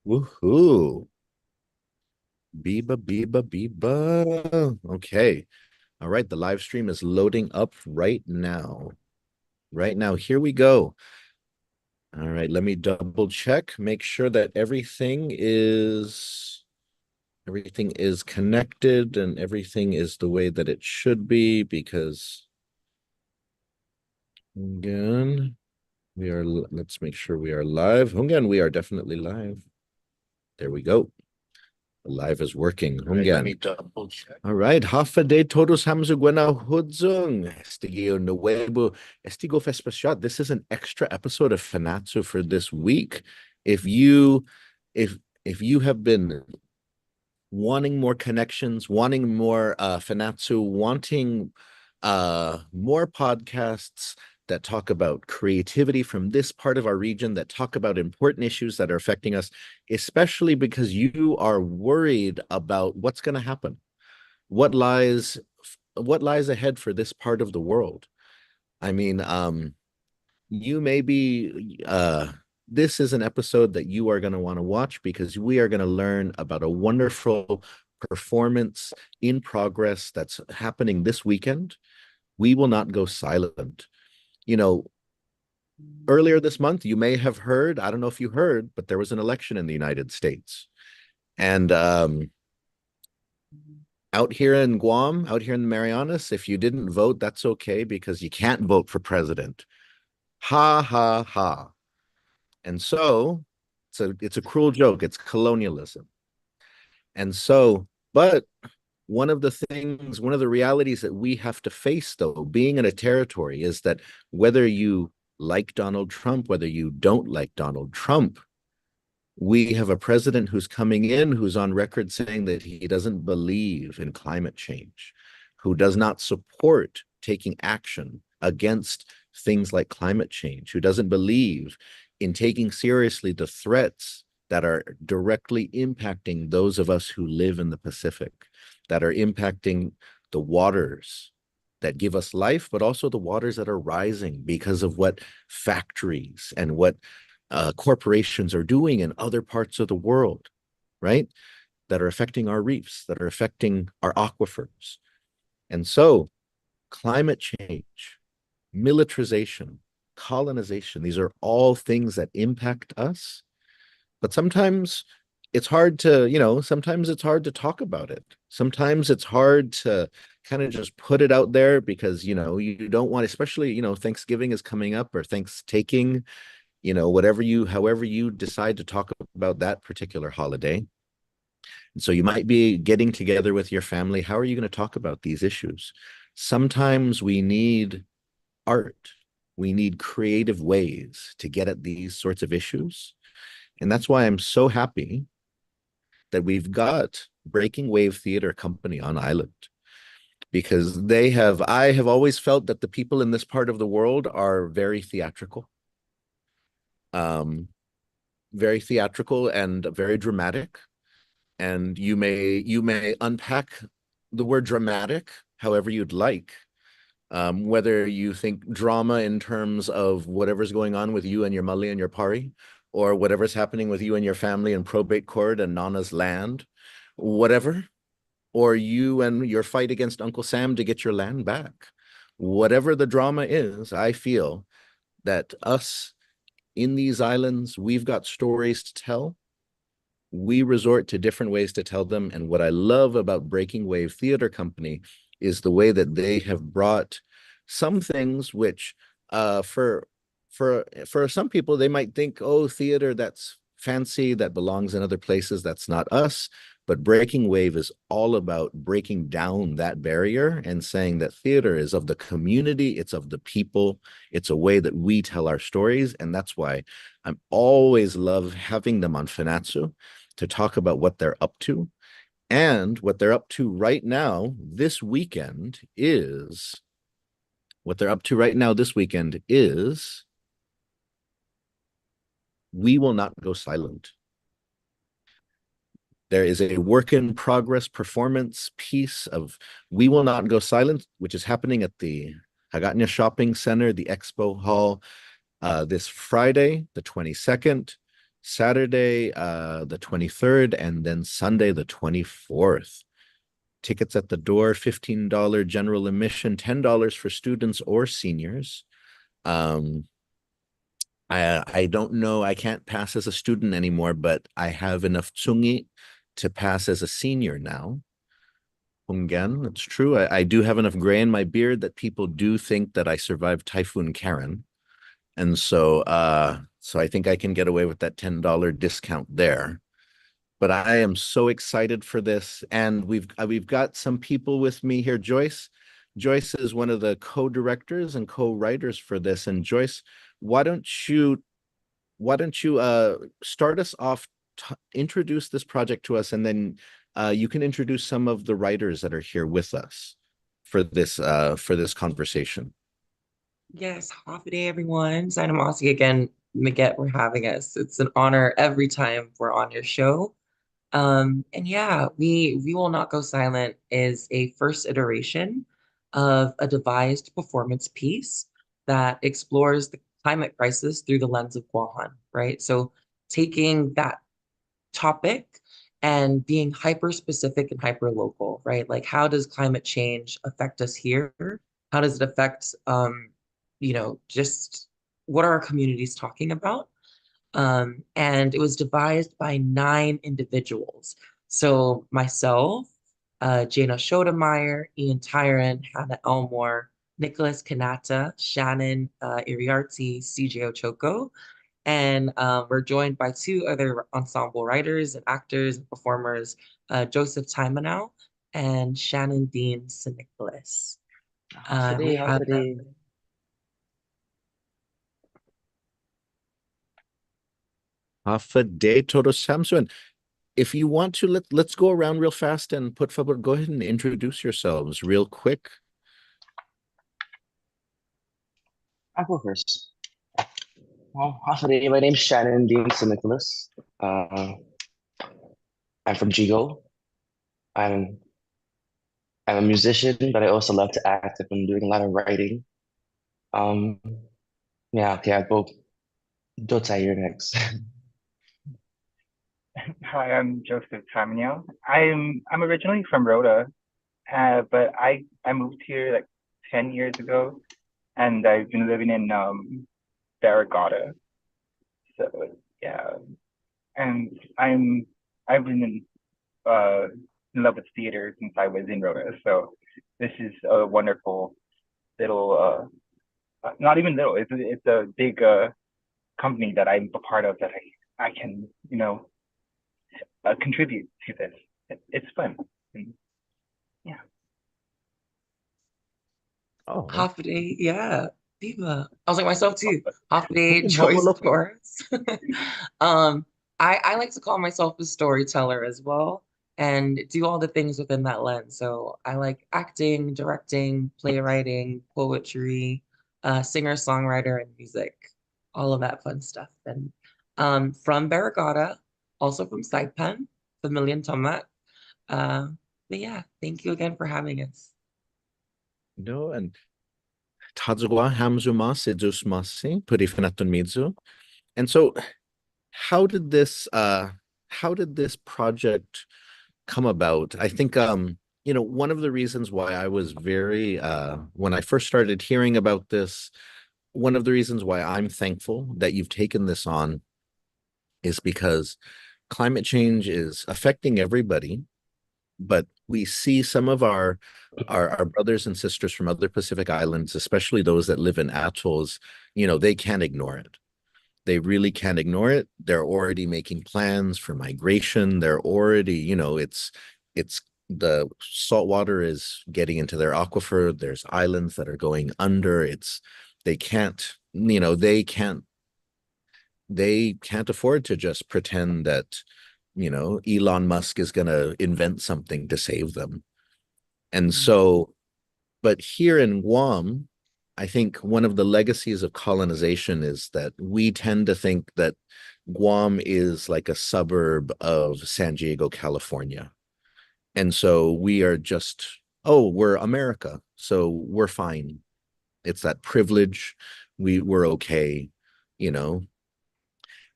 Woohoo. Biba, biba, biba. Okay. All right. The live stream is loading up right now. Right now. Here we go. All right. Let me double check. Make sure that everything is connected and everything is the way that it should be because again, let's make sure we are live. Again, we are definitely live. There we go. Live is working. Right, let me double check. All right. Hafa de todos hamzuguena hudzung. Estigio nuevo. Estigo fespecial. This is an extra episode of Fanachu for this week. If you if if you have been wanting more connections, wanting more Fanachu, wanting more podcasts that talk about creativity from this part of our region, that talk about important issues that are affecting us, especially because you are worried about what's going to happen, what lies what lies ahead for this part of the world. I mean, you may be this is an episode that you are going to want to watch because we are going to learn about a wonderful performance in progress that's happening this weekend. We will not go silent. You know, earlier this month, you may have heard, I don't know if you heard, but there was an election in the United States. And out here in Guam, out here in the Marianas, if you didn't vote, that's okay because you can't vote for president. Ha ha ha. And so it's a cruel joke. It's colonialism. And so, but one of the realities that we have to face, though, being in a territory, is that whether you like Donald Trump, whether you don't like Donald Trump, we have a president who's coming in who's on record saying that he doesn't believe in climate change, who does not support taking action against things like climate change, who doesn't believe in taking seriously the threats that are directly impacting those of us who live in the Pacific, that are impacting the waters that give us life, but also the waters that are rising because of what factories and what corporations are doing in other parts of the world, right? That are affecting our reefs, that are affecting our aquifers. And so, climate change, militarization, colonization, these are all things that impact us. But sometimes it's hard to talk about it. Sometimes it's hard to kind of just put it out there because, you don't want, especially, Thanksgiving is coming up or thanks taking however you decide to talk about that particular holiday. And so you might be getting together with your family. How are you going to talk about these issues? Sometimes we need art. We need creative ways to get at these sorts of issues. And that's why I'm so happy that we've got Breaking Wave Theater Company on Island because I have always felt that the people in this part of the world are um, very theatrical and very dramatic. And you may unpack the word dramatic however you'd like. Whether you think drama in terms of whatever's going on with you and your Mully and your Pari, or whatever's happening with you and your family in probate court and Nana's land, whatever, or you and your fight against Uncle Sam to get your land back. Whatever the drama is, I feel that us in these islands, we've got stories to tell. We resort to different ways to tell them. And what I love about Breaking Wave Theater Company is the way that they have brought some things which for some people they might think, oh, theater, that's fancy, that belongs in other places, that's not us. But Breaking Wave is all about breaking down that barrier and saying that theater is of the community, it's of the people, it's a way that we tell our stories. And that's why I'm always love having them on Fanachu to talk about what they're up to. And what they're up to right now this weekend is we will not go silent. There is a work in progress performance piece of We Will Not Go Silent, which is happening at the Agaña Shopping Center, the Expo Hall, this Friday, the 22nd. Saturday, the 23rd, and then Sunday, the 24th. Tickets at the door, $15 general admission, $10 for students or seniors. Um, I don't know, I can't pass as a student anymore, but I have enough tsungi to pass as a senior now. Hunggan, it's true. I do have enough gray in my beard that people do think that I survived Typhoon Karen. And so I think I can get away with that $10 discount there. But I am so excited for this. And we've got some people with me here. Joyce. Joyce is one of the co-directors and co-writers for this. And Joyce, why don't you start us off, introduce this project to us, and then you can introduce some of the writers that are here with us for this conversation. Yes, half a day, everyone. Sinamasi again, Miguel, for having us. It's an honor every time we're on your show. And yeah, we will not go silent is a first iteration of a devised performance piece that explores the climate crisis through the lens of Guahan, right? So taking that topic and being hyper specific and hyper local, right? Like how does climate change affect us here? How does it affect just what are our communities talking about? And it was devised by 9 individuals. So myself, Jana Schodemeyer, Ian Tyron, Hannah Elmore, Nicholas Kanata, Shannon Iriarte, CJ Ochoco, and we're joined by 2 other ensemble writers and actors and performers, Joseph Taimanao and Shannon Dean St. Nicholas. We Hopefully, have them. hopefully. Hafa de Todos Samson. If you want to, let's go around real fast and put favor, go ahead and introduce yourselves real quick. I'll go first. Well, hopefully, my name's Shannon Dean St. Nicholas. I'm from Jigo. I'm I'm a musician, but I also love to act. I've been doing a lot of writing. Um, yeah, okay, I'll go Dota, you're next. Hi, I'm Joseph Taimanao. I'm originally from Rhoda, but I moved here like 10 years ago, and I've been living in Barrigada. So yeah, and I've been in love with theater since I was in Rhoda. So this is a wonderful little not even little. It's a big company that I'm a part of that I can contribute to this. It's fun. And, yeah. Oh, Half a day, yeah. Diva. I was like myself too. Half a day, Double Joyce up. Torres. Um, I like to call myself a storyteller as well and do all the things within that lens. So I like acting, directing, playwriting, poetry, singer-songwriter, and music, all of that fun stuff. And from Barrigada, also from Saipan, Familian Tomat. Uh, but yeah, thank you again for having us. No, and Tadzugwa Hamzuma Sedusmasi, Purifinatun Mizu. And so how did this project come about? I think one of the reasons why I was very when I first started hearing about this, one of the reasons why I'm thankful that you've taken this on is because climate change is affecting everybody, but we see some of our brothers and sisters from other Pacific islands, especially those that live in atolls, they can't ignore it. They really can't ignore it. They're already making plans for migration. They're already, it's the salt water is getting into their aquifer. There's islands that are going under. They can't, they can't afford to just pretend that, Elon Musk is going to invent something to save them. And so, but here in Guam, I think one of the legacies of colonization is that we tend to think that Guam is like a suburb of San Diego, California. And so we are just, oh, we're America. So we're fine. It's that privilege. We're okay, you know.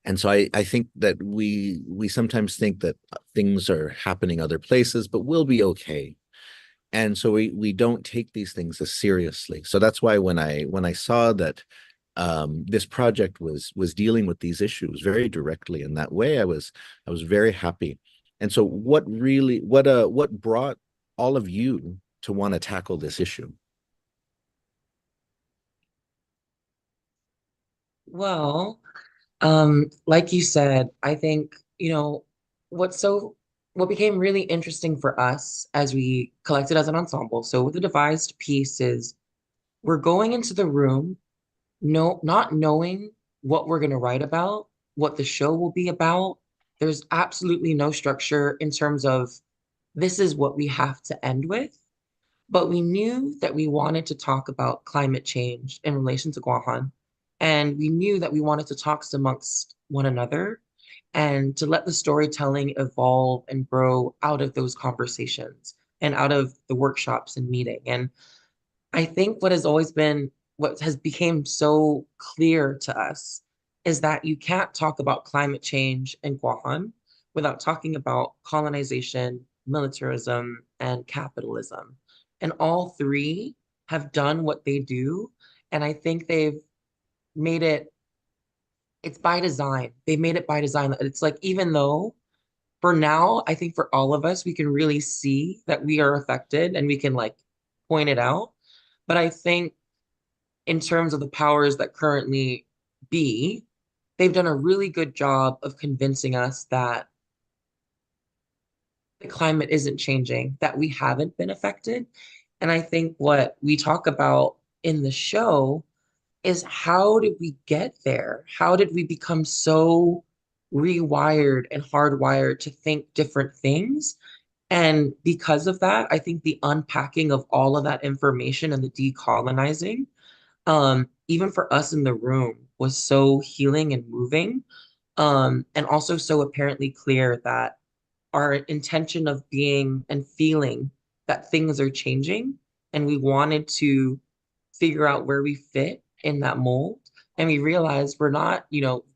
And so I think that we sometimes think that things are happening other places, but we'll be okay. And so we don't take these things as seriously. So that's why when I saw that this project was dealing with these issues very directly in that way, I was very happy. And so what brought all of you to want to tackle this issue? Well, like you said, I think, what's so what became really interesting for us as we collected as an ensemble. So with the devised piece is we're going into the room, not knowing what we're gonna write about, what the show will be about. There's absolutely no structure in terms of this is what we have to end with. But we knew that we wanted to talk about climate change in relation to Guahan. And we knew that we wanted to talk amongst one another and to let the storytelling evolve and grow out of those conversations and out of the workshops and meeting. And I think what has become so clear to us is that you can't talk about climate change in Guahan without talking about colonization, militarism, and capitalism. And all three have done what they do. And I think made it, it's by design. They made it by design. It's like, even though for now, I think for all of us, we can really see that we are affected and we can like point it out. But I think in terms of the powers that currently be, they've done a really good job of convincing us that the climate isn't changing, that we haven't been affected. And I think what we talk about in the show is how did we get there? How did we become so rewired and hardwired to think different things? And because of that, I think the unpacking of all of that information and the decolonizing, even for us in the room, was so healing and moving. And also so apparently clear that our intention of being and feeling that things are changing, and we wanted to figure out where we fit in that mold. And we realized we're not,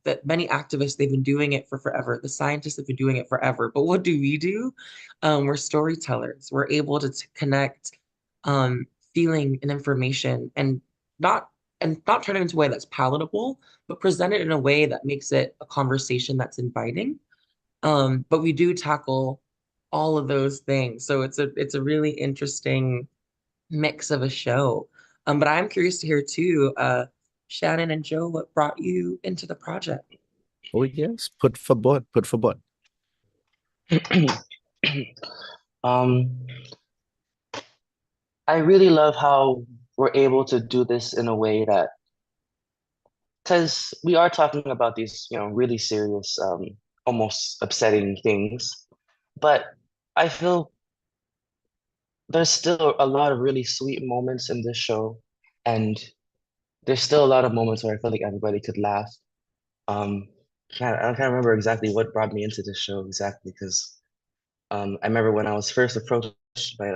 that many activists, they've been doing it for forever. The scientists have been doing it forever. But what do we do? We're storytellers. We're able to connect feeling and information not not turn it into a way that's palatable, but present it in a way that makes it a conversation that's inviting. But we do tackle all of those things. So it's a really interesting mix of a show. But I'm curious to hear too, Shannon and Joe, what brought you into the project? Oh yes, put for board, put for board. Um, I really love how we're able to do this in a way that, because we are talking about these, really serious, almost upsetting things, but I feel there's still a lot of really sweet moments in this show, and there's still a lot of moments where I feel like everybody could laugh. Um, I can't remember exactly what brought me into this show exactly, because I remember when I was first approached by it,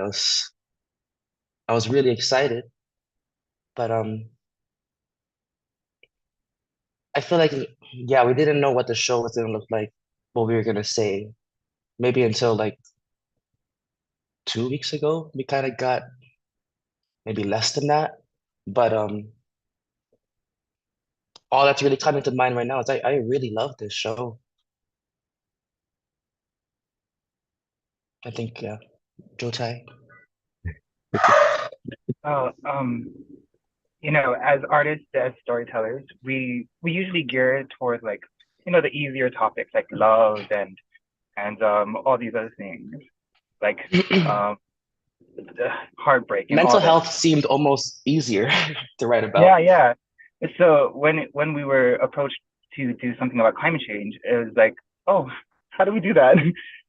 I was really excited, but I feel like, yeah, we didn't know what the show was gonna look like, what we were gonna say. Maybe until like 2 weeks ago, we kind of got maybe less than that. But all that's really coming to mind right now is I really love this show. I think, yeah, Joe Tai. Oh, as artists, as storytellers, we usually gear it towards like, the easier topics like love and all these other things like um heartbreak and all Mental this. health seemed almost easier to write about. Yeah, yeah. So when we were approached to do something about climate change, it was like, oh, how do we do that?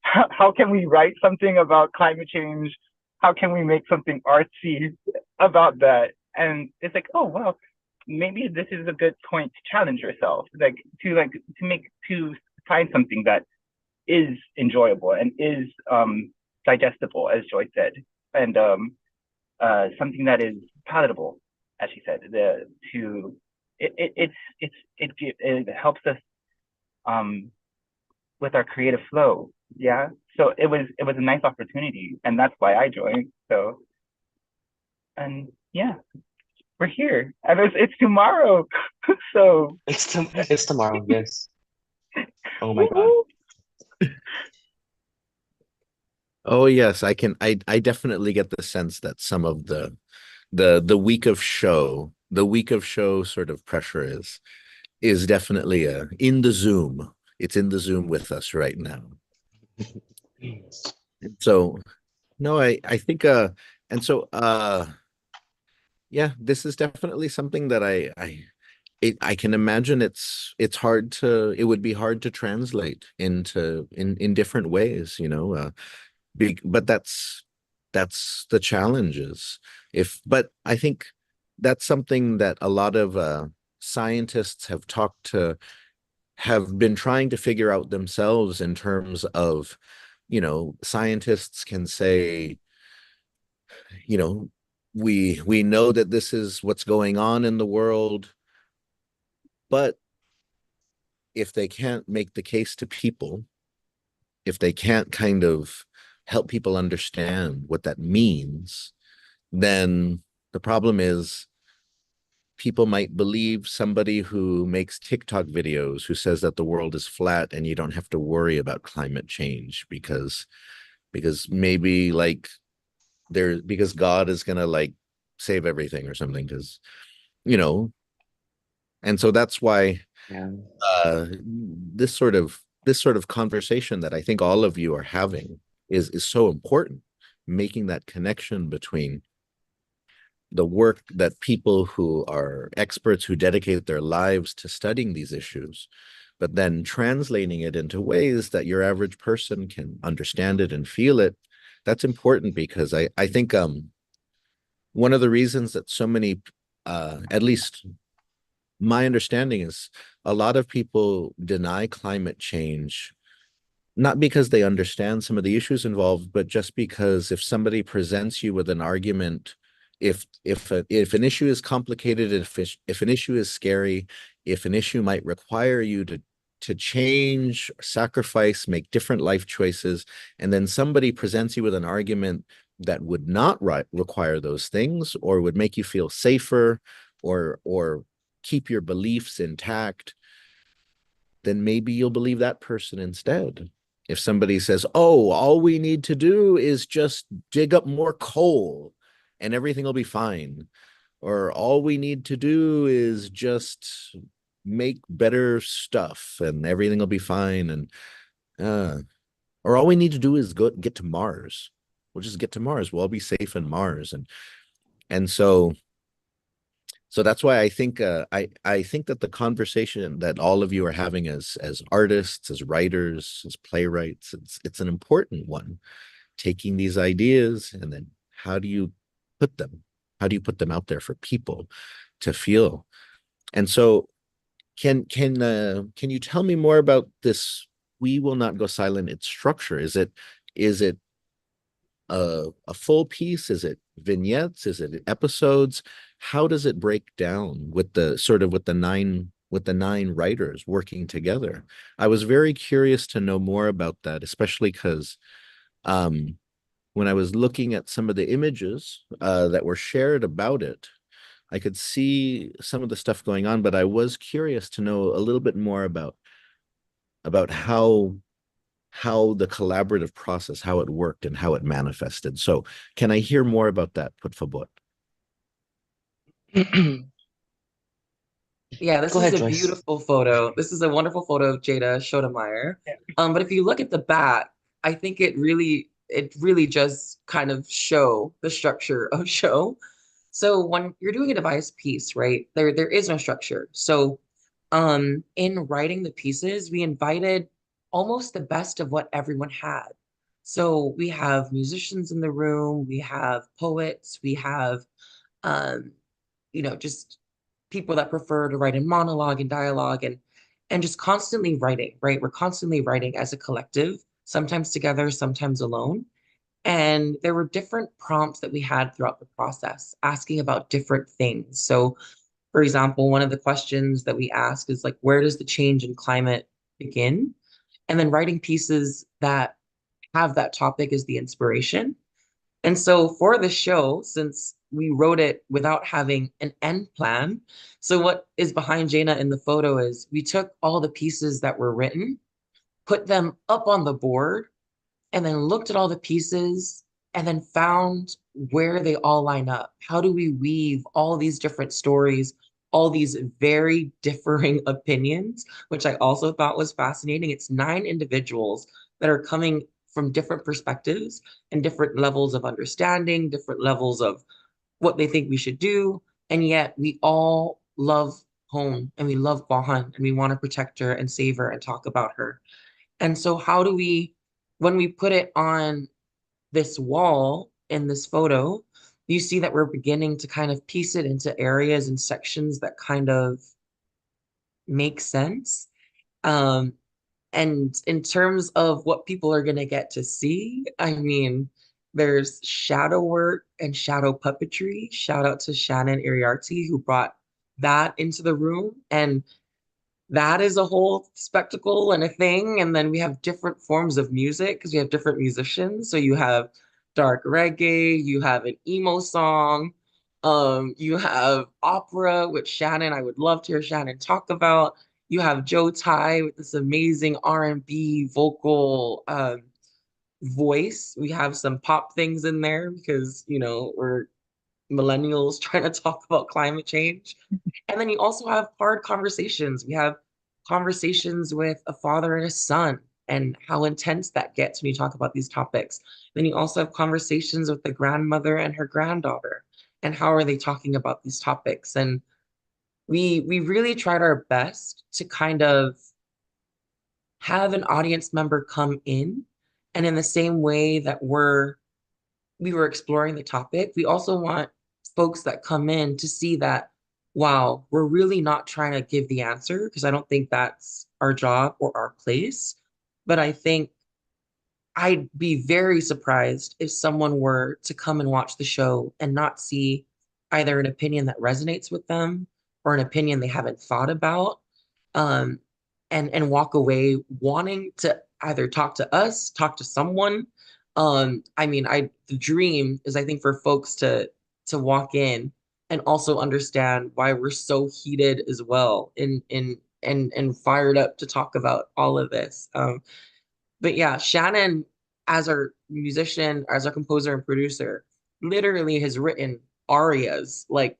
How can we write something about climate change? How can we make something artsy about that? And it's like, oh well, maybe this is a good point to challenge yourself, to find something that is enjoyable and is digestible, as Joyce said, and something that is palatable, as she said. It helps us um, with our creative flow. Yeah. So it was a nice opportunity, and that's why I joined. So, and yeah, we're here, and it's tomorrow. So It's tomorrow, yes. Oh my God. woohoo! Oh yes, I definitely get the sense that some of the week of show sort of pressure is definitely in the Zoom. It's in the Zoom with us right now. So no, I think and so yeah, this is definitely something that I can imagine it's hard to it would be hard to translate into in different ways, you know. But that's the challenges. If but I think that's something that a lot of scientists have been trying to figure out themselves in terms of, you know, scientists can say, you know, we know that this is what's going on in the world, but if they can't make the case to people, if they can't kind of help people understand what that means, then the problem is people might believe somebody who makes TikTok videos who says that the world is flat and you don't have to worry about climate change because maybe like because God is gonna like save everything or something because you know, and so that's why Yeah. this sort of conversation that I think all of you are having is so important, making that connection between the work that people who are experts who dedicate their lives to studying these issues, but then translating it into ways that your average person can understand it and feel it. That's important because I think one of the reasons that so many at least my understanding is a lot of people deny climate change not because they understand some of the issues involved, but just because if somebody presents you with an argument, if an issue is complicated, if an issue is scary, if an issue might require you to change, sacrifice, make different life choices, and then somebody presents you with an argument that would not require those things or would make you feel safer or keep your beliefs intact, then maybe you'll believe that person instead. If somebody says, oh, all we need to do is just dig up more coal and everything will be fine, or all we need to do is just make better stuff and everything will be fine, and or all we need to do is get to Mars. We'll just get to Mars. We'll all be safe in Mars, and so that's why I think I think that the conversation that all of you are having as artists, as writers, as playwrights, it's an important one. Taking these ideas and then how do you put them? How do you put them out there for people to feel? And so can you tell me more about this? We will not go silent. Its structure. Is it a full piece? Is it vignettes? Is it episodes? How does it break down with the sort of with the nine writers working together? I was very curious to know more about that, especially because when I was looking at some of the images that were shared about it, I could see some of the stuff going on, but I was curious to know a little bit more about how the collaborative process, how it worked and how it manifested. So can I hear more about that, por favor? Yeah, this Go is ahead, a Joyce. beautiful photo. This is a wonderful photo of Jada Schoedemeyer. Yeah. But if you look at the back, I think it really just kind of show the structure of show. So when you're doing a device piece, right, there is no structure. So in writing the pieces, we invited almost the best of what everyone had. So we have musicians in the room, we have poets, we have um, just people that prefer to write in monologue and dialogue and just constantly writing, right? We're constantly writing as a collective, sometimes together, sometimes alone. And there were different prompts that we had throughout the process, asking about different things. So, for example, one of the questions that we ask is like, where does the change in climate begin, and then writing pieces that have that topic as the inspiration. And so for the show, since we wrote it without having an end plan, so what is behind Jaina in the photo is we took all the pieces that were written, put them up on the board, and then looked at all the pieces and then found where they all line up. How do we weave all these different stories, all these very differing opinions, which I also thought was fascinating. It's 9 individuals that are coming from different perspectives and different levels of understanding, different levels of what they think we should do. And yet we all love home and we love Bahan and we want to protect her and save her and talk about her. And so, how do we, when we put it on this wall in this photo, you see that we're beginning to kind of piece it into areas and sections that kind of make sense. Um, and in terms of what people are going to get to see, I mean, there's shadow work and shadow puppetry. Shout out to Shannon Iriarte who brought that into the room. And that is a whole spectacle and a thing. And then we have different forms of music because we have different musicians. So you have dark reggae, you have an emo song, you have opera, which Shannon, I would love to hear Shannon talk about. You have Joe Tai with this amazing R&B vocal voice. We have some pop things in there because, we're millennials trying to talk about climate change. And then you also have hard conversations. We have conversations with a father and a son and how intense that gets when you talk about these topics. Then you also have conversations with the grandmother and her granddaughter and how are they talking about these topics. And we really tried our best to kind of have an audience member come in and in the same way that we were exploring the topic, we also want folks that come in to see that, wow, we're really not trying to give the answer because I don't think that's our job or our place. But I think I'd be very surprised if someone were to come and watch the show and not see either an opinion that resonates with them or an opinion they haven't thought about, um, and walk away wanting to either talk to us, talk to someone. I mean, the dream is I think for folks to walk in and also understand why we're so heated as well and fired up to talk about all of this. But yeah, Shannon, as our musician, as our composer and producer, literally has written arias, like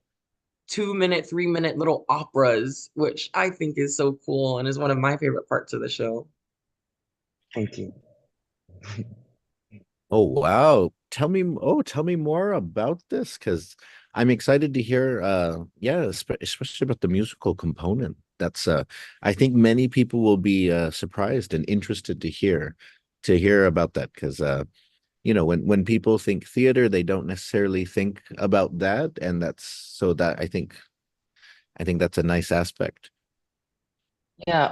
2 minute, 3 minute little operas, which I think is so cool and is one of my favorite parts of the show. Thank you. Oh wow. Tell me more about this because I'm excited to hear yeah, especially about the musical component. That's I think many people will be surprised and interested to hear about that because when people think theater, they don't necessarily think about that, and that's so that I think that's a nice aspect. Yeah,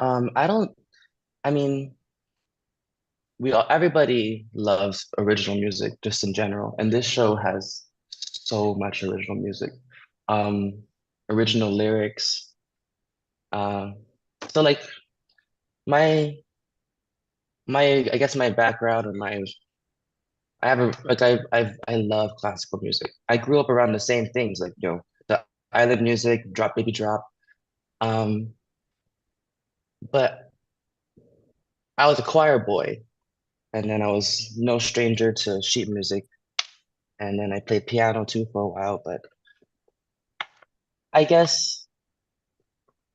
I mean, everybody loves original music just in general, and this show has so much original music, um, original lyrics. Um, so like my I guess my background or my I have a like I love classical music. I grew up around the same things, like the island music, drop baby drop. Um, but I was a choir boy, and then I was no stranger to sheet music, and then I played piano too for a while. But I guess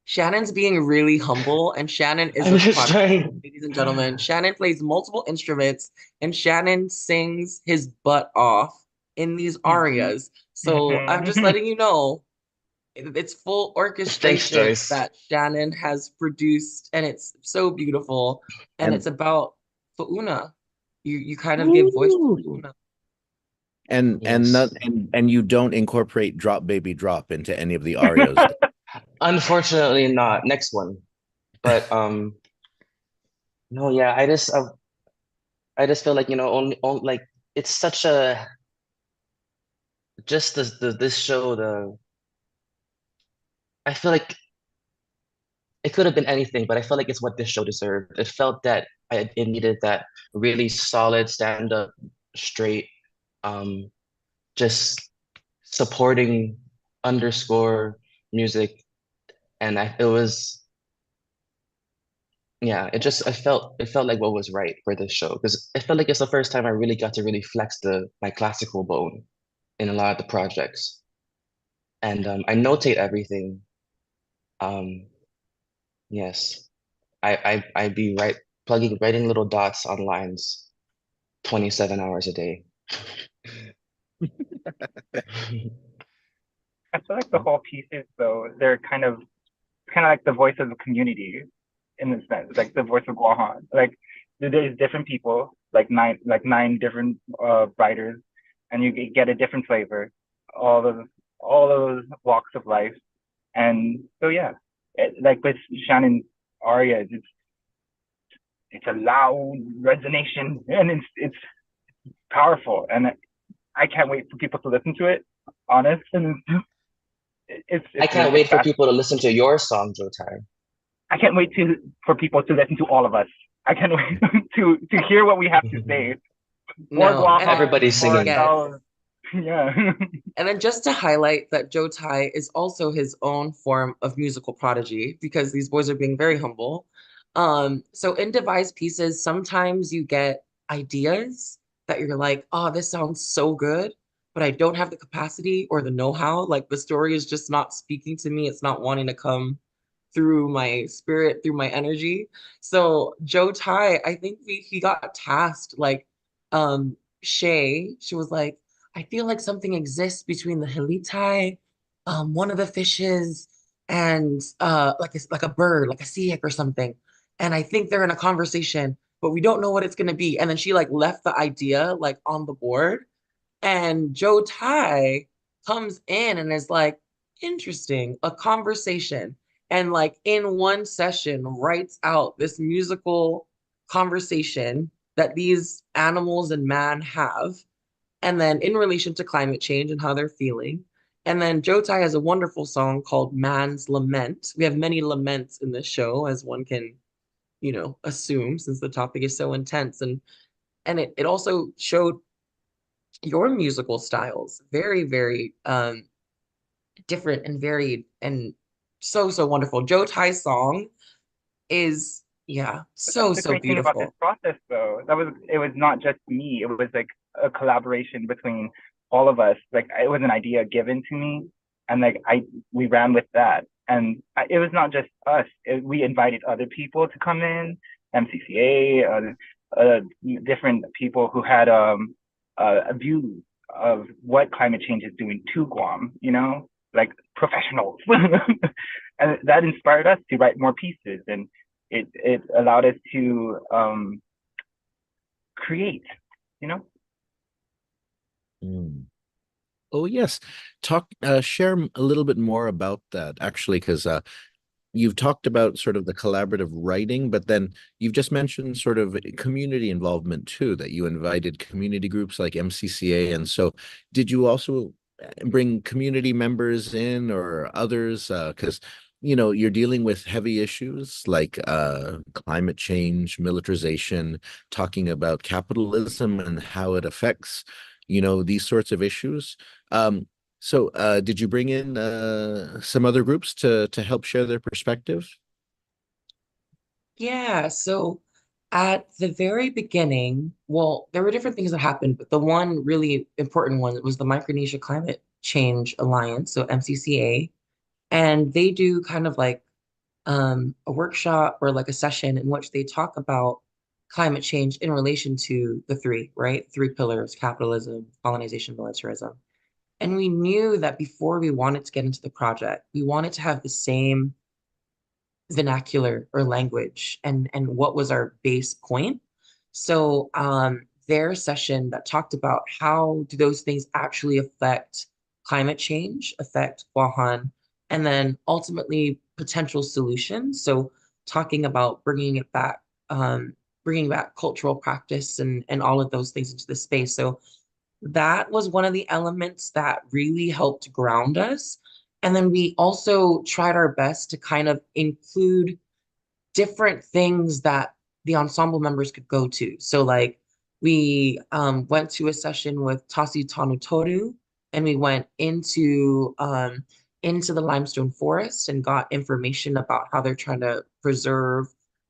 Shannon's being really humble, and Shannon is I'm a just quadruped, trying. ladies and gentlemen. Shannon plays multiple instruments, and Shannon sings his butt off in these Mm-hmm. arias. So I'm just letting you know it's full Thanks, orchestration Joyce. that Shannon has produced, and it's so beautiful. And And it's about Fauna. You kind of give voice to Woo! Fauna. Yes. and you don't incorporate drop baby drop into any of the arias. Unfortunately, not. Next one. But no, yeah. I just feel like only like it's such a just this show. I feel like it could have been anything, but I felt like it's what this show deserved. It felt that it needed that really solid stand up, straight, um, just supporting underscore music, and it was yeah, it felt like what was right for this show because it felt like it's the first time I really got to really flex the my classical bone in a lot of the projects, and I notate everything. Um, yes, I'd be writing little dots on lines 27 hours a day. I feel like the whole pieces though, they're kind of like the voice of the community in a sense, like the voice of Guahan. Like there's different people, like nine different writers, and you get a different flavor, all of all those walks of life. And so yeah, like with Shannon's aria, it's a loud resonation, and it's powerful, and I can't wait for people to listen to it. Honest, and I it's can't really it's wait for fast. people to listen to your song, Joe Ty. I can't wait for people to listen to all of us. I can't wait to hear what we have to say for No, and Guahan, Everybody's for singing. yes. ourselves. Yeah. And then just to highlight that Joe Tai is also his own form of musical prodigy because these boys are being very humble. So in devised pieces, sometimes you get ideas that you're like, oh, this sounds so good, but I don't have the capacity or the know-how. Like the story is just not speaking to me. It's not wanting to come through my spirit, through my energy. So Joe Tai, I think he got tasked like she was like, I feel like something exists between the Helitai, one of the fishes, and like a bird, like a sea or something. And I think they're in a conversation, but we don't know what it's gonna be. And then she like left the idea like on the board. And Joe Tai comes in and is like, interesting, a conversation. And like in one session, writes out this musical conversation that these animals and man have. And then in relation to climate change and how they're feeling. And then Joe Tai has a wonderful song called Man's Lament. We have many laments in this show, as one can, assume since the topic is so intense. And it also showed your musical styles very, very different and varied and so, so wonderful. Joe Tai's song is, yeah, But that's so, the so great thing about this beautiful. process, though. It was not just me. It was like a collaboration between all of us. Like it was an idea given to me, and like we ran with that. And it was not just us. We invited other people to come in, MCCA, different people who had a view of what climate change is doing to Guam. Like professionals, and that inspired us to write more pieces and it allowed us to create, you know. Mm. Oh yes, share a little bit more about that actually, because you've talked about sort of the collaborative writing, but then you've just mentioned sort of community involvement too, that you invited community groups like MCCA. And so did you also bring community members in or others? Because, you're dealing with heavy issues like climate change, militarization, talking about capitalism and how it affects, these sorts of issues. So, did you bring in some other groups to help share their perspective? Yeah, so at the very beginning, well, there were different things that happened, but the one really important one was the Micronesia Climate Change Alliance, so MCCA, and they do kind of like a workshop or like a session in which they talk about climate change in relation to the three, right? Three pillars, capitalism, colonization, militarism. And we knew that before we wanted to get into the project, we wanted to have the same vernacular or language and what was our base point. So their session that talked about how do those things actually affect climate change, affect Guahan, and then ultimately potential solutions. So talking about bringing back cultural practice and all of those things into the space. So that was one of the elements that really helped ground us. And then we also tried our best to kind of include different things that the ensemble members could go to. So like we went to a session with Tasi Tanutoru, and we went into the limestone forest and got information about how they're trying to preserve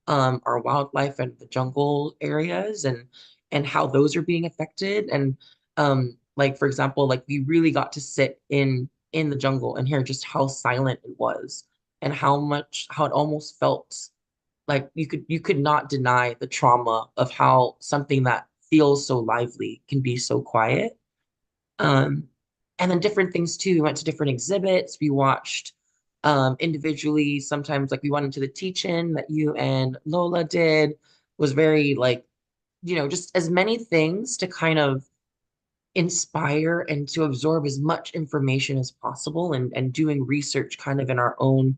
our wildlife and the jungle areas, and how those are being affected. And like for example, like we really got to sit in the jungle and hear just how silent it was, and how it almost felt like you could not deny the trauma of how something that feels so lively can be so quiet. Um, and then different things too. We went to different exhibits. We watched individually. Sometimes like we went into the teach-in that you and Lola did, was very like, just as many things to kind of inspire and to absorb as much information as possible, and doing research kind of in our own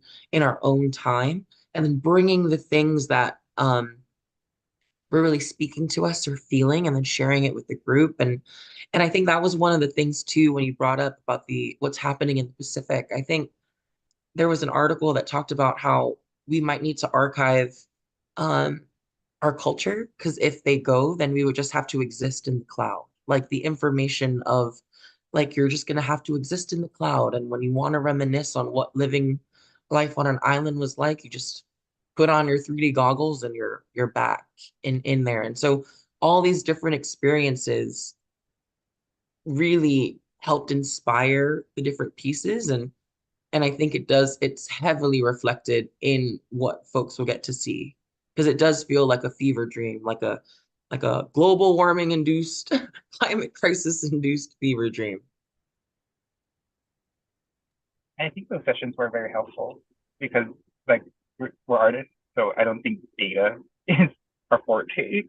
time, and then bringing the things that were really speaking to us or feeling, and then sharing it with the group. And I think that was one of the things too when you brought up about the what's happening in the Pacific. I think there was an article that talked about how we might need to archive um our culture, because if they go, then we would just have to exist in the cloud. Like the information of like you're just gonna have to exist in the cloud. And when you want to reminisce on what living life on an island was like, you just put on your 3D goggles and you're back in there. And so all these different experiences really helped inspire the different pieces. And I think it's heavily reflected in what folks will get to see, because it does feel like a fever dream, like a global warming induced climate crisis induced fever dream. I think those sessions were very helpful because, like, we're artists, so I don't think data is our forte,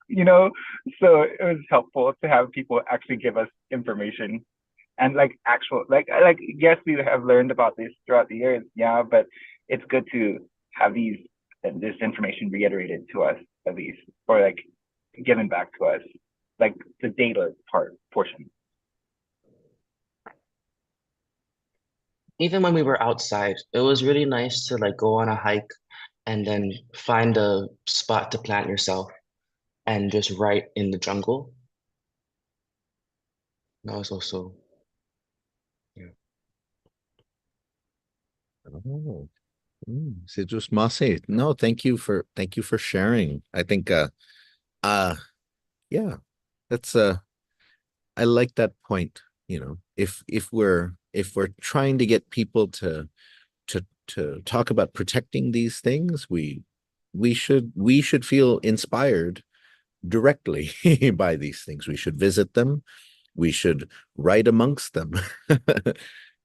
you know? So it was helpful to have people actually give us information and like actual, like, yes, we have learned about this throughout the years, yeah, but it's good to have this information reiterated to us at least, or like given back to us, like the data portion. Even when we were outside, it was really nice to like go on a hike and then find a spot to plant yourself and just write in the jungle. That was also, yeah. Oh, c'est just Marseille. No, thank you for sharing. I think uh yeah, that's I like that point. If we're trying to get people to talk about protecting these things, we should feel inspired directly by these things. We should visit them. We should write amongst them.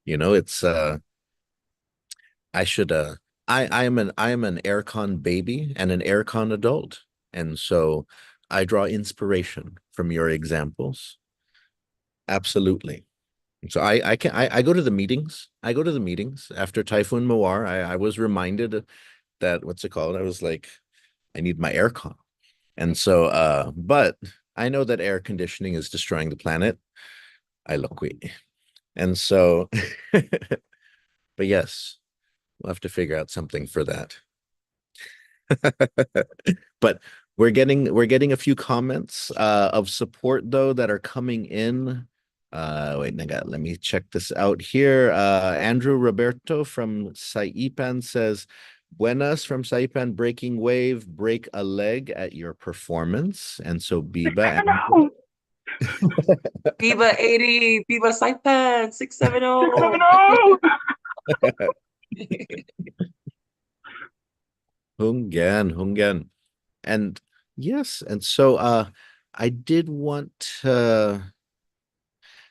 It's I should I am an aircon baby and an aircon adult. And so I draw inspiration from your examples. Absolutely. So I go to the meetings. I go to the meetings after Typhoon Mawar. I was reminded that what's it called? I was like, I need my aircon. And so but I know that air conditioning is destroying the planet. I look we. And so but yes, we'll have to figure out something for that. But we're getting a few comments of support though that are coming in. Wait, let me check this out here. Andrew Roberto from Saipan says, Buenas from Saipan, breaking wave, break a leg at your performance. And so Biba, No, Biba 80, Biba Saipan 670. no. Hungen. And yes, and so I did want to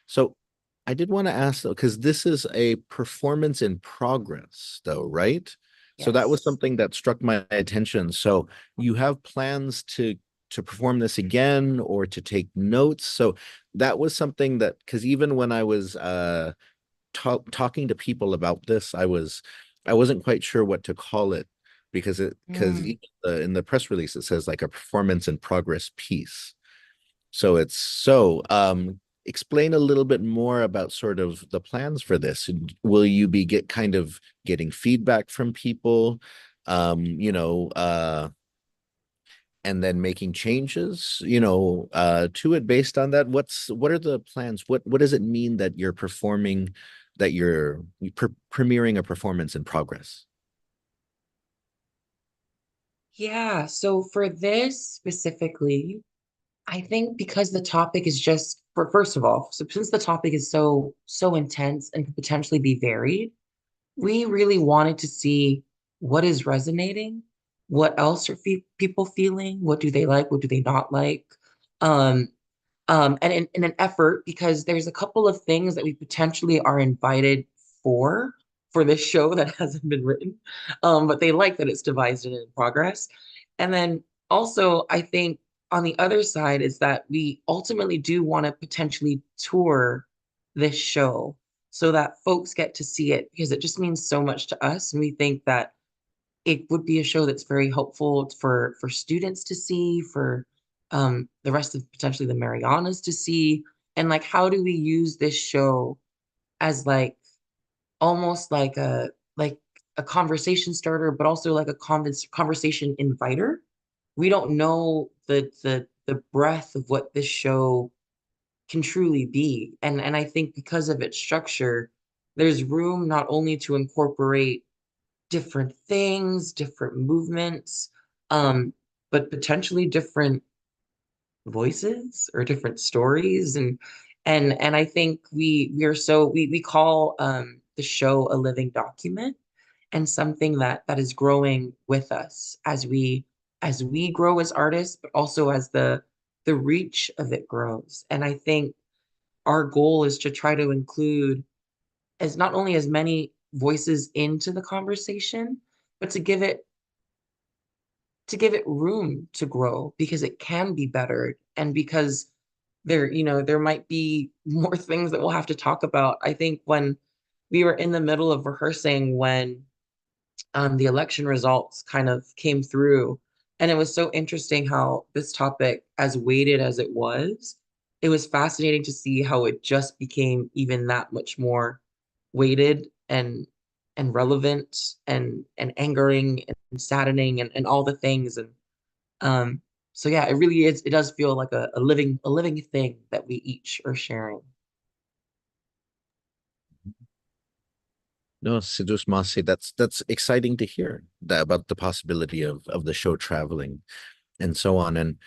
so I did want to ask though, because this is a performance in progress, though, right? So that was Yes. something that struck my attention. So you have plans to perform this again or to take notes. So that was something that because even when I was talking to people about this, I wasn't quite sure what to call it because Mm. in the press release it says like a performance in progress piece. So it's so explain a little bit more about sort of the plans for this. Will you be getting feedback from people, you know, and then making changes, you know, to it based on that? What are the plans? What does it mean that you're performing, that you're premiering a performance in progress? Yeah, so for this specifically, I think because the topic is just for first of all, so since the topic is so intense and could potentially be varied, we really wanted to see what is resonating, what else are people feeling, what do they like, what do they not like. Um, and in an effort, because there's a couple of things that we potentially are invited for this show that hasn't been written, but they like that it's devised and in progress. And then also, I think on the other side is that we ultimately do want to potentially tour this show so that folks get to see it because it just means so much to us. And we think that it would be a show that's very helpful for students to see, for the rest of potentially the Marianas to see. And like, how do we use this show as like almost like a conversation starter, but also like a conversation inviter? We don't know the breadth of what this show can truly be. And I think because of its structure, there's room not only to incorporate different things, different movements, but potentially different voices or different stories. And I think we call the show a living document and something that is growing with us as we grow as artists, but also as the reach of it grows. And I think our goal is to try to include as not only as many voices into the conversation, but to give it room to grow because it can be bettered and because there might be more things that we'll have to talk about. I think when we were in the middle of rehearsing when the election results kind of came through. And it was so interesting how this topic, as weighted as it was fascinating to see how it just became even that much more weighted and relevant and angering and saddening and all the things. And so yeah, it really is, it does feel like a living thing that we each are sharing. No, Sidus Masi, that's exciting to hear that about the possibility of the show traveling and so on. And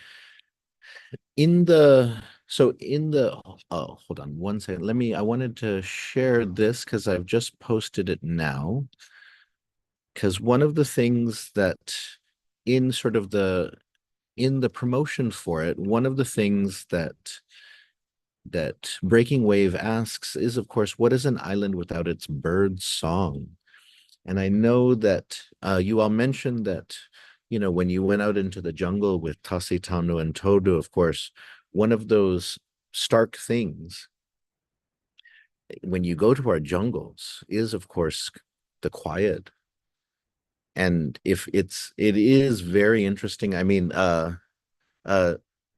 in the in the hold on one second. I wanted to share this because I've just posted it now. Because one of the things that in sort of in the promotion for it, one of the things that Breaking Wave asks is, of course, what is an island without its bird song? And I know that you all mentioned that, you know, when you went out into the jungle with Tasitanu and Todo, of course, one of those stark things when you go to our jungles is, of course, the quiet. And it is very interesting. I mean, uh,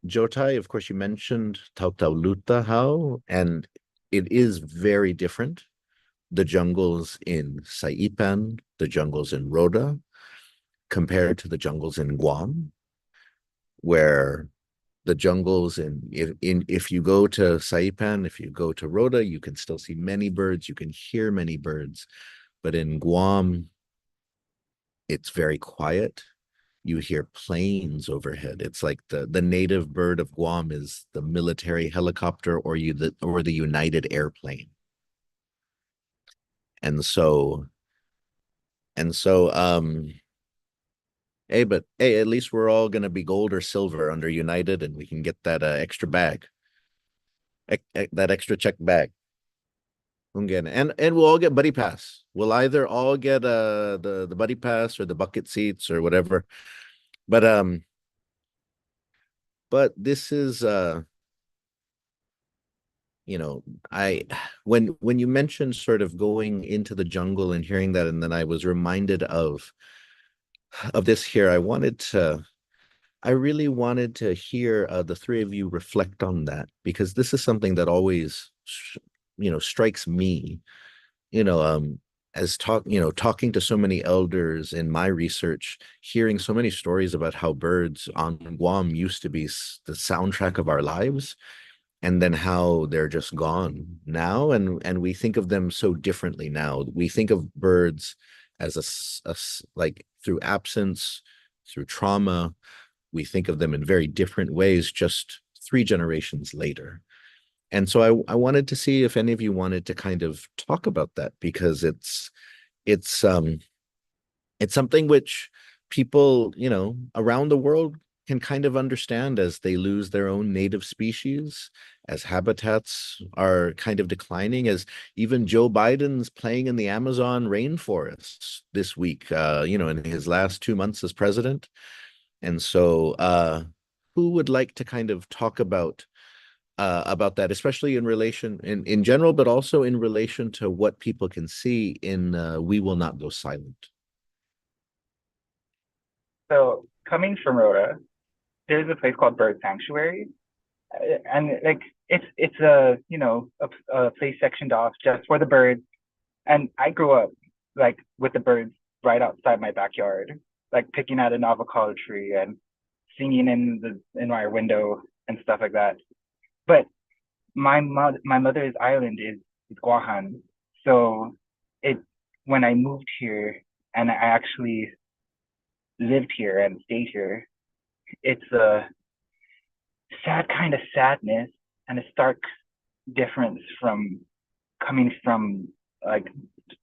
Jotai, of course, you mentioned Tautauluta how, and it is very different. The jungles in Saipan, the jungles in Rhoda, compared to the jungles in Guam, where the jungles if you go to Saipan, if you go to Rhoda, you can still see many birds, you can hear many birds, but in Guam, it's very quiet. You hear planes overhead. It's like the native bird of Guam is the military helicopter or the United airplane. And so hey, but hey, at least we're all gonna be gold or silver under United, and we can get that extra bag, that extra check bag. And we'll all get buddy pass. We'll either all get the buddy pass or the bucket seats or whatever. But this is you know, I when you mentioned sort of going into the jungle and hearing that, and then I was reminded of this here. I really wanted to hear the three of you reflect on that because this is something that always, strikes me, you know, as talking to so many elders in my research, hearing so many stories about how birds on Guam used to be the soundtrack of our lives, and then how they're just gone now, and we think of them so differently now. We think of birds as like through absence, through trauma. We think of them in very different ways just 3 generations later. And so I wanted to see if any of you wanted to kind of talk about that because it's um it's something which people, around the world can kind of understand as they lose their own native species, as habitats are kind of declining, as even Joe Biden's playing in the Amazon rainforests this week, in his last 2 months as president. And so, who would like to kind of talk about that, especially in relation in general, but also in relation to what people can see in We Will Not Go Silent? So coming from Rhoda, there's a place called Bird Sanctuary, and like it's a a place sectioned off just for the birds. And I grew up like with the birds right outside my backyard, like picking at an avocado tree and singing in my window and stuff like that. But my mother's island is Guahan, so it when I moved here and I actually lived here and stayed here, it's a sad kind of sadness and a stark difference from coming from like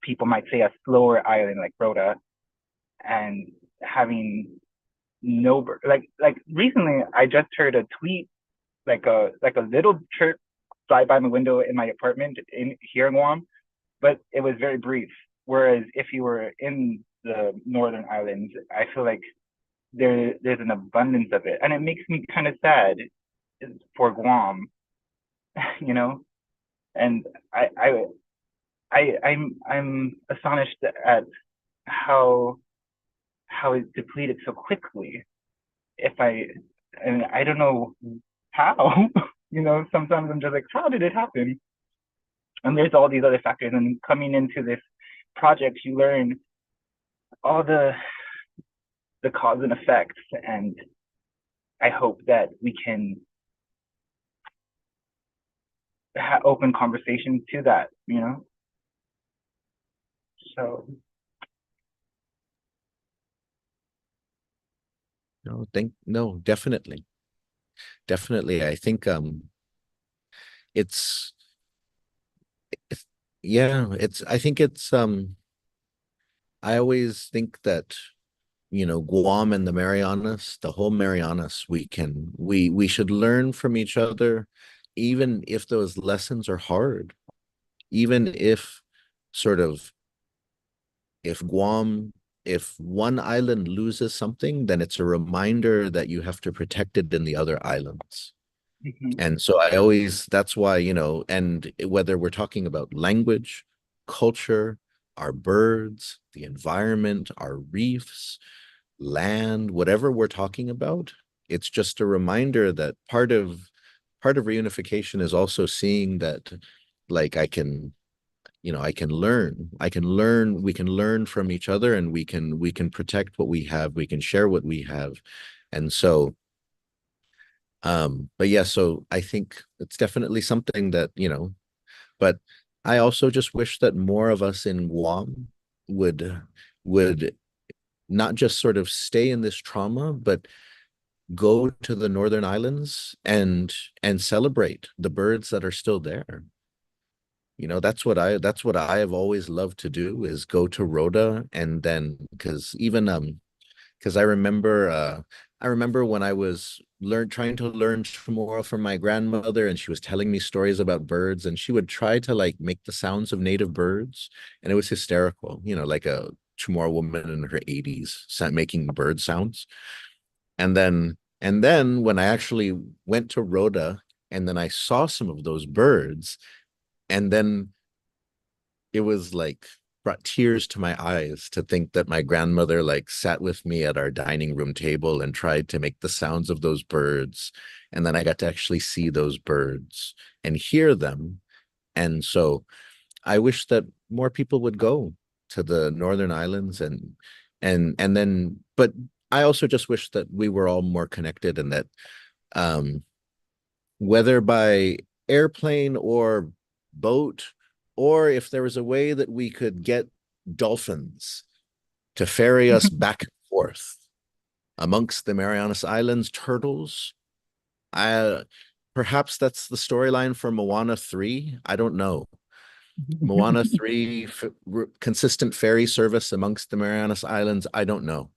people might say a slower island like Rhoda and having no like recently I just heard a tweet like a little chirp fly by my window in my apartment in here in Guam, but it was very brief. Whereas if you were in the northern islands, I feel like there's an abundance of it, and it makes me kind of sad for Guam, you know. And I'm astonished at how it's depleted so quickly. If I and I don't know how, sometimes I'm just like, how did it happen? And there's all these other factors. And coming into this project, you learn all the cause and effects. And I hope that we can open conversation to that. So No, definitely. Definitely. I think it's it's yeah, I think I always think that Guam and the Marianas, the whole Marianas, we should learn from each other, even if those lessons are hard, even if sort of if Guam, if one island loses something, then it's a reminder that you have to protect it in the other islands. mhm. And so that's why, and whether we're talking about language, culture, our birds, the environment, our reefs, land, whatever we're talking about, it's just a reminder that part of reunification is also seeing that like we can learn from each other, and we can protect what we have, we can share what we have. And so but yeah, so I think it's definitely something that, but I also just wish that more of us in Guam would not just sort of stay in this trauma, but go to the northern islands and celebrate the birds that are still there. That's what I have always loved to do is go to Rhoda, and then because I remember when I was trying to learn Chamorro from my grandmother, and she was telling me stories about birds, and she would try to like make the sounds of native birds, and it was hysterical, like a Chamorro woman in her 80s making bird sounds. And then when I actually went to Rhoda, and then I saw some of those birds, and then it was like brought tears to my eyes to think that my grandmother like sat with me at our dining room table and tried to make the sounds of those birds. And then I got to actually see those birds and hear them. And so I wish that more people would go to the Northern Islands and then, but I also just wish that we were all more connected and that um, whether by airplane or boat, or if there was a way that we could get dolphins to ferry us back and forth amongst the Marianas Islands, turtles. I perhaps that's the storyline for Moana 3. I don't know. Moana 3 consistent ferry service amongst the Marianas Islands. I don't know.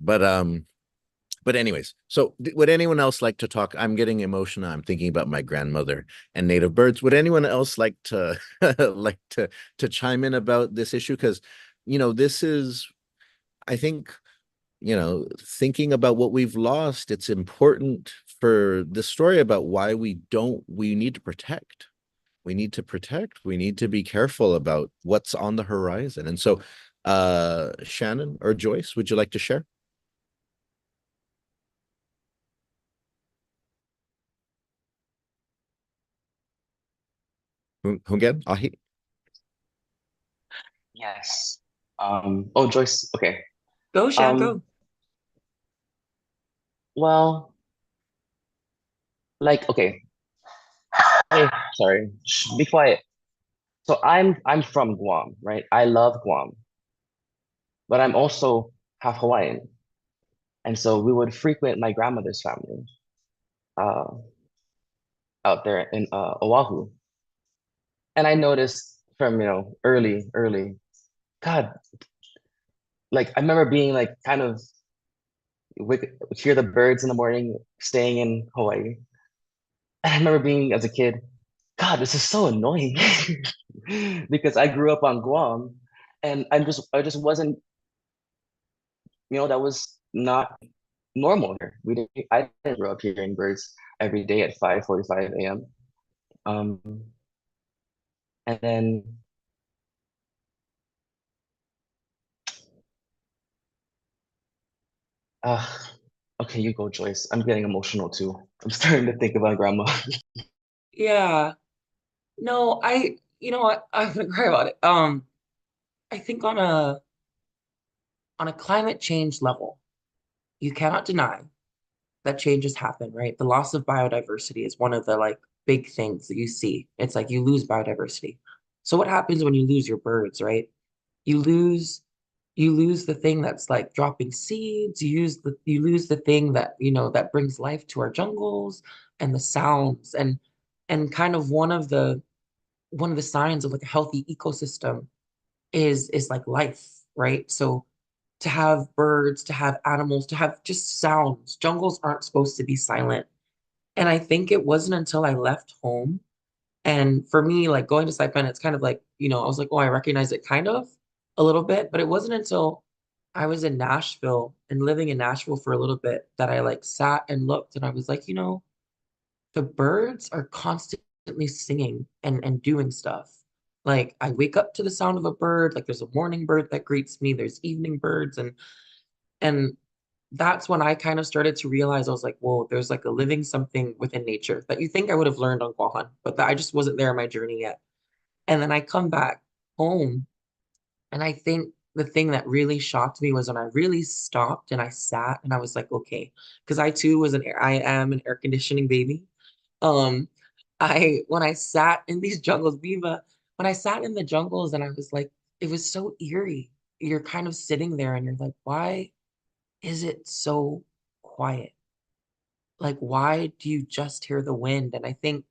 But anyways, so would anyone else like to talk? I'm getting emotional. I'm thinking about my grandmother and native birds. Would anyone else like to like to chime in about this issue? Because this is, I think, thinking about what we've lost, it's important for the story about why we need to protect. We need to protect. We need to be careful about what's on the horizon. And so, Shannon or Joyce, would you like to share? Hungen? Ahi? Yes. Oh, Joyce. Okay. Go, Shan, Um, go. well, like, okay. Hey, sorry. Shh, be quiet. So I'm from Guam, right? I love Guam, but I'm also half Hawaiian. And so we would frequent my grandmother's family uh, out there in Oahu. And I noticed from, early, God, like I remember being like kind of hear the birds in the morning, staying in Hawaii. And I remember being as a kid, God, this is so annoying because I grew up on Guam and I just wasn't, that was not normal here. I didn't grow up hearing birds every day at 5:45 a.m. Um, and then uh okay, you go, Joyce. I'm getting emotional too. I'm starting to think about grandma. Yeah. No, you know what? I'm gonna cry about it. I think on a climate change level, you cannot deny that changes happen, right? The loss of biodiversity is one of the like big things that you see. It's like you lose biodiversity. So what happens when you lose your birds, right? You lose you lose the thing that's like dropping seeds, you lose the thing that, that brings life to our jungles and the sounds and kind of one of the signs of like a healthy ecosystem is like life, right? So to have birds, to have animals, to have just sounds. Jungles aren't supposed to be silent. And I think it wasn't until I left home. And for me, like going to Saipan, it's kind of like, I was like, oh, I recognize it kind of a little bit. But it wasn't until I was in Nashville and living in Nashville for a little bit that I like sat and looked and I was like, the birds are constantly singing and doing stuff. Like I wake up to the sound of a bird, like there's a morning bird that greets me, there's evening birds, and that's when I kind of started to realize I was like, whoa, there's like a living something within nature that you think I would have learned on Guahan, but that I just wasn't there in my journey yet. And then I come back home, and I think the thing that really shocked me was when I really stopped and I sat and I was like, okay, because I too I am an air conditioning baby. Um, when I sat in these jungles, Viva, when I sat in the jungles and I was like, it was so eerie. You're kind of sitting there and you're like, why is it so quiet? Like, why do you just hear the wind? And I think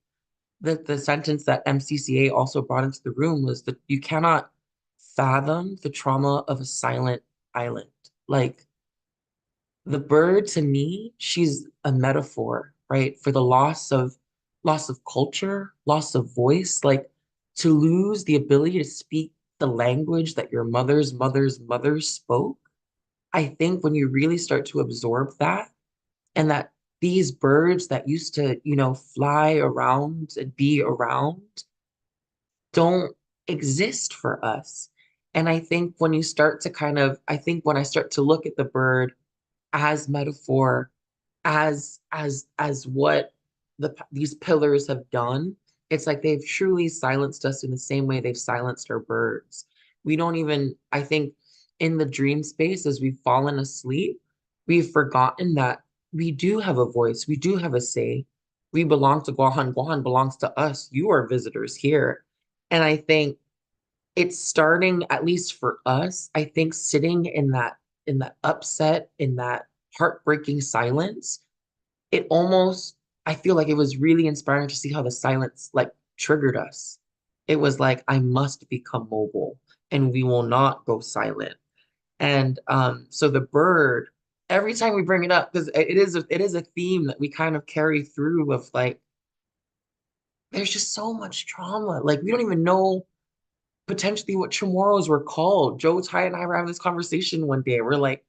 that the sentence that MCCA also brought into the room was that you cannot fathom the trauma of a silent island. Like, the bird to me, she's a metaphor, right? For the loss of culture, loss of voice, like to lose the ability to speak the language that your mother's mother's mother spoke. I think when you really start to absorb that and that these birds that used to, fly around and be around don't exist for us. And I think when you start to kind of, I think when I start to look at the bird as metaphor, as what these pillars have done, it's like they've truly silenced us in the same way they've silenced our birds. We don't even, I think, in the dream space as we've fallen asleep, we've forgotten that we do have a voice, we do have a say. We belong to Guahan. Guahan belongs to us. You are visitors here. And I think it's starting, at least for us, I think sitting in that upset, in that heartbreaking silence, it almost, I feel like it was really inspiring to see how the silence like triggered us. It was like, I must become mobile and we will not go silent. And so the bird, every time we bring it up, because it is a theme that we kind of carry through of like, there's just so much trauma. Like we don't even know potentially what tomorrows were called. Joe, Ty, and I were having this conversation one day. We're like,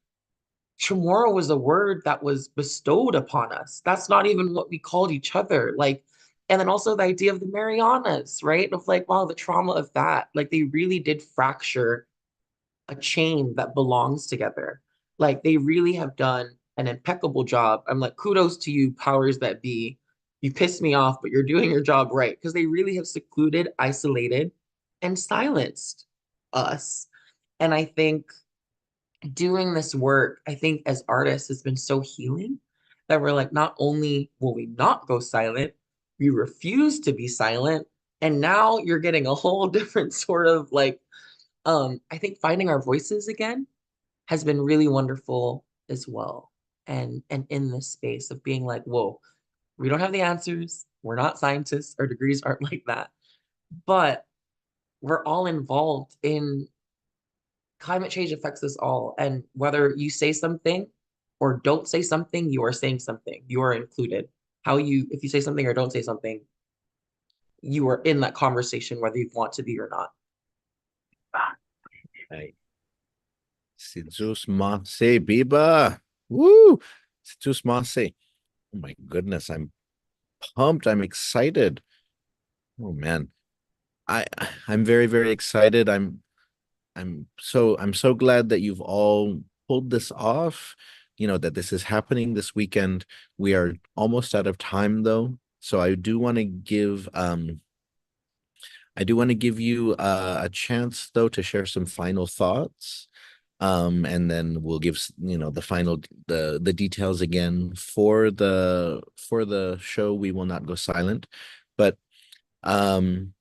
tomorrow was a word that was bestowed upon us. That's not even what we called each other. Like, and then also the idea of the Marianas, right? Of like, wow, the trauma of that. Like they really did fracture a chain that belongs together. Like they really have done an impeccable job. I'm like, kudos to you, powers that be. You pissed me off, but you're doing your job right. Because they really have secluded, isolated, and silenced us. And I think doing this work, I think as artists has been so healing that we're like, not only will we not go silent, we refuse to be silent. And now you're getting a whole different sort of like, I think finding our voices again has been really wonderful as well. And in this space of being like, whoa, we don't have the answers. We're not scientists. Our degrees aren't like that. But we're all involved in climate change affects us all. And whether you say something or don't say something, you are saying something. You are included. If you say something or don't say something, you are in that conversation, whether you want to be or not. Ay, si Zeus Mase Biba. Woo! Si Zeus Mase. Oh my goodness, I'm pumped. I'm excited. Oh man. I I'm very, very excited. I'm so glad that you've all pulled this off, that this is happening this weekend. We are almost out of time though. So I do want to give you a chance though to share some final thoughts. And then we'll give the final the details again for the show. We will not go silent, but um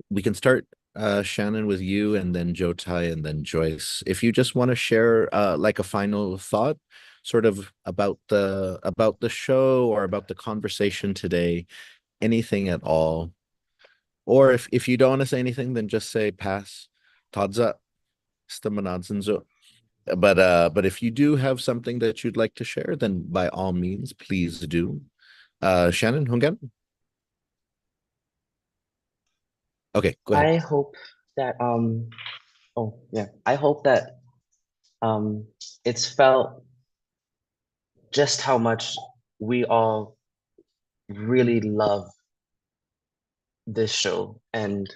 we can start, Shannon, with you, and then Joe Tai, and then Joyce. If you just want to share like a final thought, sort of about the show or about the conversation today, anything at all. Or if you don't want to say anything, then just say pass. Tadza, stamanadzenzo. But if you do have something that you'd like to share, then by all means, please do. Shannon, Hungan? Okay, go ahead. I hope that oh yeah, I hope that um it's felt just how much we all really love this show, and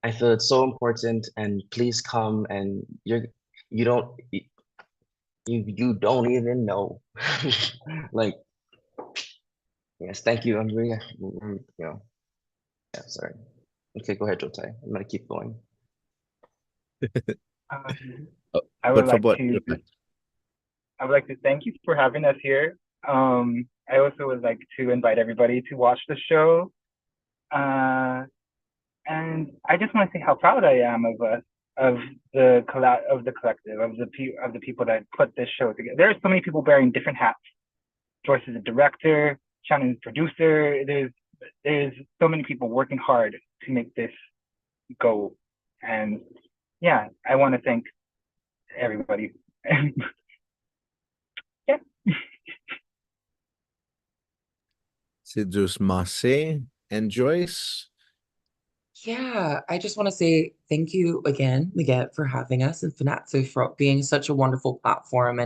I feel it's so important, and please come, and you don't you don't even know. Like, yes, thank you. I'm really, yeah, sorry. Okay, go ahead, Jotai. I'm gonna keep going. Um, Oh, I would but for like what? to I would like to thank you for having us here. I also would like to invite everybody to watch the show. And I just want to say how proud I am of us, of the collective, of the people that put this show together. There are so many people wearing different hats. Joyce is a director, Shannon's producer. There's so many people working hard to make this go. And yeah, I want to thank everybody. Yeah. Sidus Mase and Joyce. Yeah, I just want to say thank you again, Miguel, for having us and Fanachu for being such a wonderful platform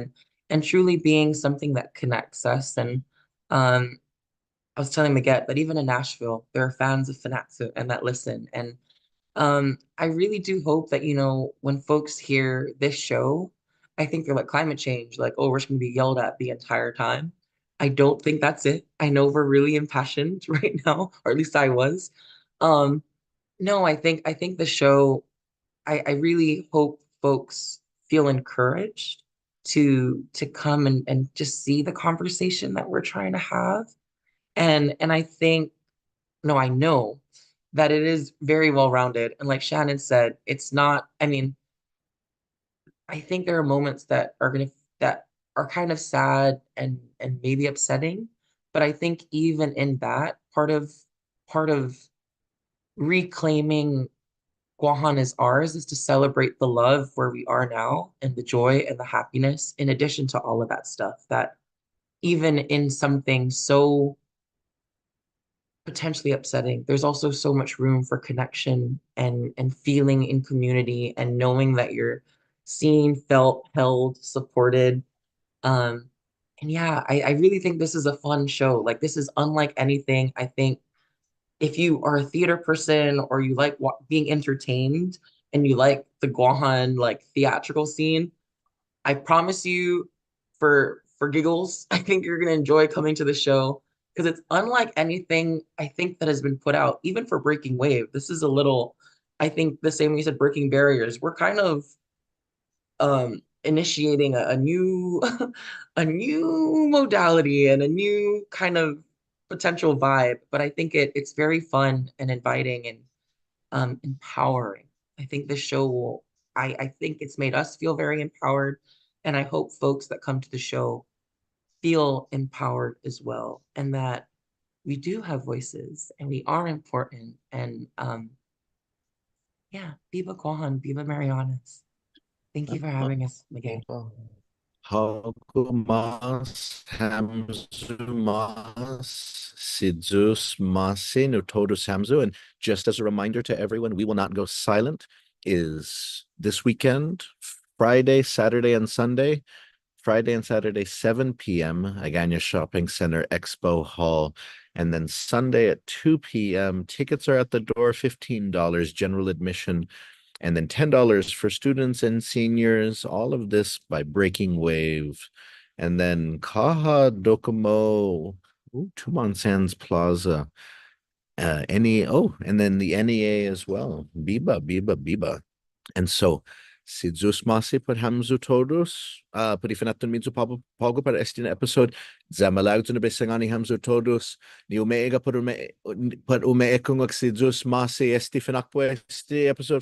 and truly being something that connects us. And I was telling Miguel that even in Nashville, there are fans of Fanachu and that listen. And I really do hope that, when folks hear this show, I think they're like climate change, like, oh, we're just gonna be yelled at the entire time. I don't think that's it. I know we're really impassioned right now, or at least I was. Um, no, I think the show, I really hope folks feel encouraged to come and just see the conversation that we're trying to have. And I think, no, I know that it is very well rounded. And like Shannon said, it's not, I mean, I think there are moments that are kind of sad and maybe upsetting. But I think even in that, part of reclaiming Guahan is ours is to celebrate the love where we are now and the joy and the happiness, in addition to all of that stuff, that even in something so potentially upsetting, there's also so much room for connection and feeling in community and knowing that you're seen, felt, held, supported. Um, and yeah, I really think this is a fun show. Like, this is unlike anything. I think if you are a theater person or you like being entertained and you like the Guahan like theatrical scene, I promise you, for giggles, I think you're gonna enjoy coming to the show because it's unlike anything I think that has been put out, even for Breaking Wave. This is a little, I think the same way you said breaking barriers. We're kind of initiating a new a new modality and a new kind of potential vibe. But I think it's very fun and inviting and empowering. I think this show will, I think it's made us feel very empowered. And I hope folks that come to the show feel empowered as well. And that we do have voices and we are important. And yeah, Biba Kohan, Biba Marianas. Thank you for having us, Miguel. Haugumas, Hamzumas, Sidzus, Masi, Notodus Hamzu. And just as a reminder to everyone, We Will Not Go Silent is this weekend, Friday, Saturday, and Sunday. Friday and Saturday, 7 p.m., Agaña Shopping Center Expo Hall. And then Sunday at 2 p.m., tickets are at the door, $15, general admission, and then $10 for students and seniors. All of this by Breaking Wave. And then Kaha Docomo, Tumon Sands Plaza. And then the NEA as well. Biba, Biba, Biba. And so, si Zeus Masi por Hamzu todos, por ifanaton midzu pago para este episode, zamalagzo na besangani Hamzu todos, ni umega por ume kung si Zeus Masi este finakpo este episode